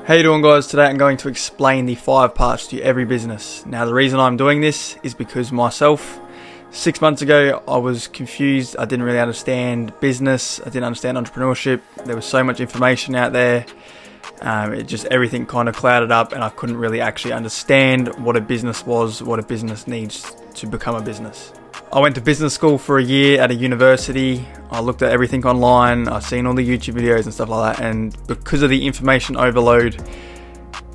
How you doing, guys? Today I'm going to explain the 5 parts to every business. Now the reason I'm doing this is because myself, 6 months ago, I was confused. I didn't really understand business. I didn't understand entrepreneurship. There was so much information out there. Everything kind of clouded up, and I couldn't really actually understand what a business was, what a business needs to become a business. I went to business school for a year at a university. I looked at everything online. I've seen all the YouTube videos and stuff like that. And because of the information overload,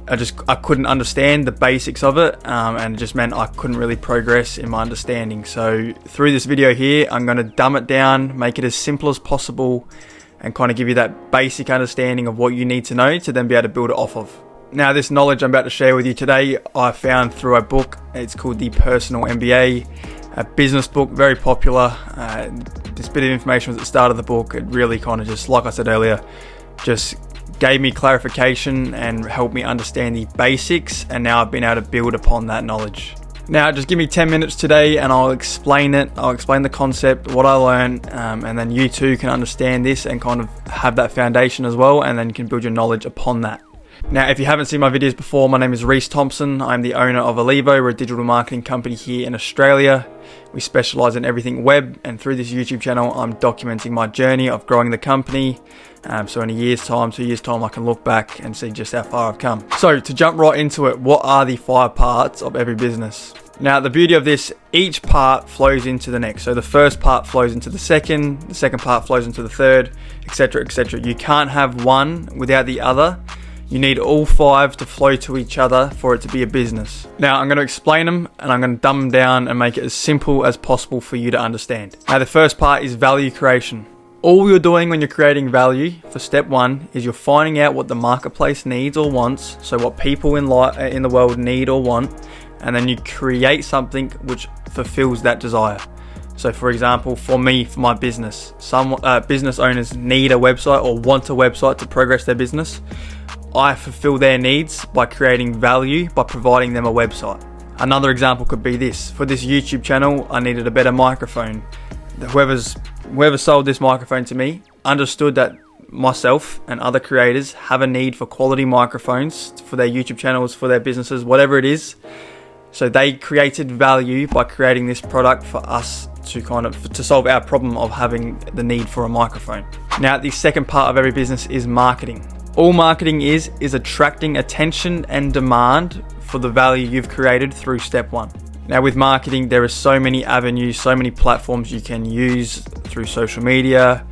I couldn't understand the basics of it. And it just meant I couldn't really progress in my understanding. So through this video here, I'm going to dumb it down, make it as simple as possible, and kind of give you that basic understanding of what you need to know to then be able to build it off of. Now, this knowledge I'm about to share with you today, I found through a book. It's called the Personal MBA. A business book, very popular. This bit of information was at the start of the book. It really kind of just, like I said earlier, just gave me clarification and helped me understand the basics, and now I've been able to build upon that knowledge. Now, just give me 10 minutes today and I'll explain it. I'll explain the concept, what I learned, and then you too can understand this and kind of have that foundation as well, and then you can build your knowledge upon that. Now, if you haven't seen my videos before, my name is Reese Thompson. I'm the owner of Alivo. We're a digital marketing company here in Australia. We specialize in everything web, and through this YouTube channel, I'm documenting my journey of growing the company. So in a year's time, 2 years time, I can look back and see just how far I've come. So to jump right into it, what are the 5 parts of every business? Now, the beauty of this, each part flows into the next. So the first part flows into the second part flows into the third, etc., etc. You can't have one without the other. You need all 5 to flow to each other for it to be a business. Now, I'm going to explain them, and I'm going to dumb them down and make it as simple as possible for you to understand. Now, the first part is value creation. All you're doing when you're creating value for step 1 is you're finding out what the marketplace needs or wants, so what people in the world need or want, and then you create something which fulfills that desire. So for example, for me, for my business, some business owners need a website or want a website to progress their business. I fulfill their needs by creating value by providing them a website. Another example could be this. For this YouTube channel, I needed a better microphone. Whoever sold this microphone to me understood that myself and other creators have a need for quality microphones for their YouTube channels, for their businesses, whatever it is. So they created value by creating this product for us to solve our problem of having the need for a microphone. Now, the second part of every business is marketing. All marketing is attracting attention and demand for the value you've created through step 1. Now, with marketing, there are so many avenues, so many platforms you can use through social media,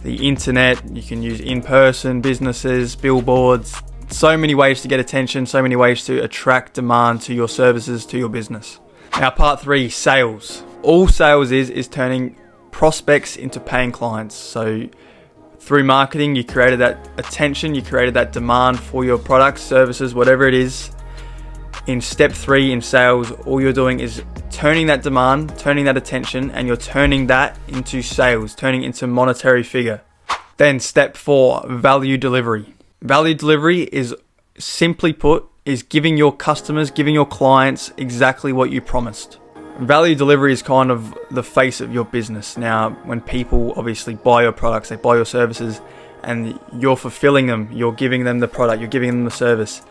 the internet. You can use in-person businesses, billboards, so many ways to get attention, so many ways to attract demand to your services, to your business. Now, part 3, sales. All sales is turning prospects into paying clients. So through marketing, you created that attention, you created that demand for your products, services, whatever it is. In step 3 in sales, all you're doing is turning that demand, turning that attention, and you're turning that into sales, turning it into monetary figure. Then step 4, value delivery. Value delivery is, simply put, is giving your customers, giving your clients exactly what you promised. Value delivery is kind of the face of your business. Now, when people obviously buy your products, they buy your services, and you're fulfilling them, you're giving them the product, you're giving them the service.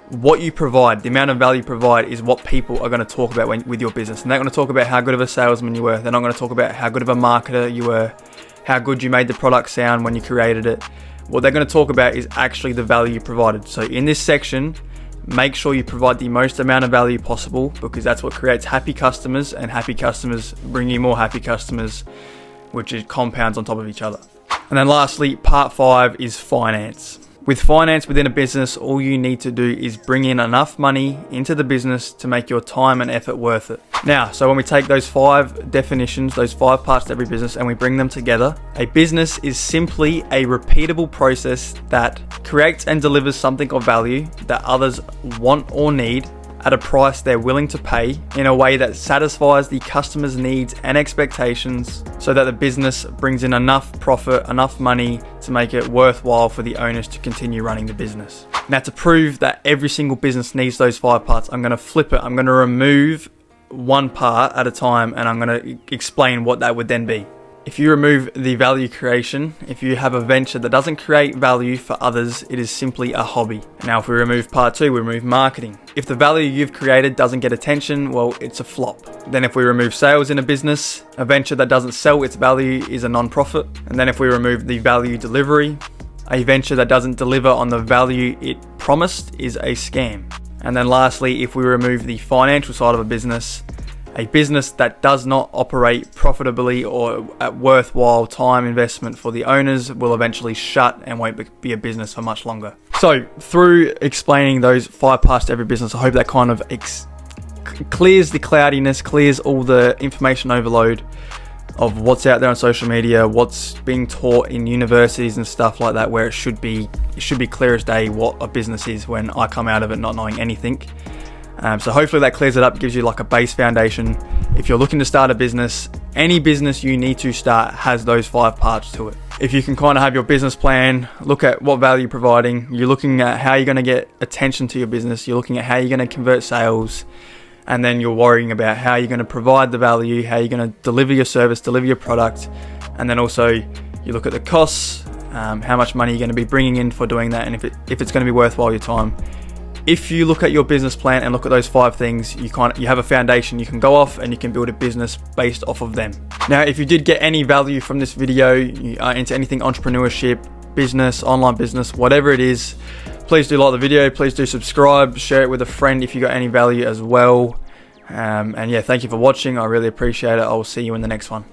What you provide, the amount of value you provide, is what people are going to talk about with your business. And they're going to talk about how good of a salesman you were. They're not going to talk about how good of a marketer you were, how good you made the product sound when you created it. What they're going to talk about is actually the value you provided. So in this section, make sure you provide the most amount of value possible, because that's what creates happy customers, and happy customers bring you more happy customers, which is compounds on top of each other. And then lastly, part 5 is finance. With finance within a business, all you need to do is bring in enough money into the business to make your time and effort worth it. Now, so when we take those 5 definitions, those 5 parts to every business, and we bring them together, a business is simply a repeatable process that creates and delivers something of value that others want or need at a price they're willing to pay, in a way that satisfies the customer's needs and expectations, so that the business brings in enough profit, enough money to make it worthwhile for the owners to continue running the business. Now, to prove that every single business needs those 5 parts, I'm going to flip it. I'm going to remove one part at a time, and I'm going to explain what that would then be. If you remove the value creation, if you have a venture that doesn't create value for others, it is simply a hobby. Now, if we remove part 2, we remove marketing. If the value you've created doesn't get attention, well, it's a flop. Then if we remove sales in a business, a venture that doesn't sell its value is a non-profit. And then if we remove the value delivery, a venture that doesn't deliver on the value it promised is a scam. And then lastly, if we remove the financial side of a business that does not operate profitably or at worthwhile time investment for the owners will eventually shut and won't be a business for much longer. So through explaining those 5 parts to every business, I hope that kind of clears the cloudiness, clears all the information overload of what's out there on social media, what's being taught in universities and stuff like that, where it should be clear as day what a business is when I come out of it not knowing anything. So hopefully that clears it up, gives you like a base foundation. If you're looking to start a business, any business you need to start has those 5 parts to it. If you can kind of have your business plan, look at what value you're providing, you're looking at how you're going to get attention to your business, you're looking at how you're going to convert sales, and then you're worrying about how you're going to provide the value, how you're going to deliver your service, deliver your product, and then also you look at the costs, how much money you're going to be bringing in for doing that, and if it's going to be worthwhile your time. If you look at your business plan and look at those 5 things, you have a foundation you can go off and you can build a business based off of them. Now, if you did get any value from this video, you are into anything entrepreneurship, business, online business, whatever it is, please do like the video, please do subscribe, share it with a friend if you got any value as well. And yeah, thank you for watching. I really appreciate it. I will see you in the next one.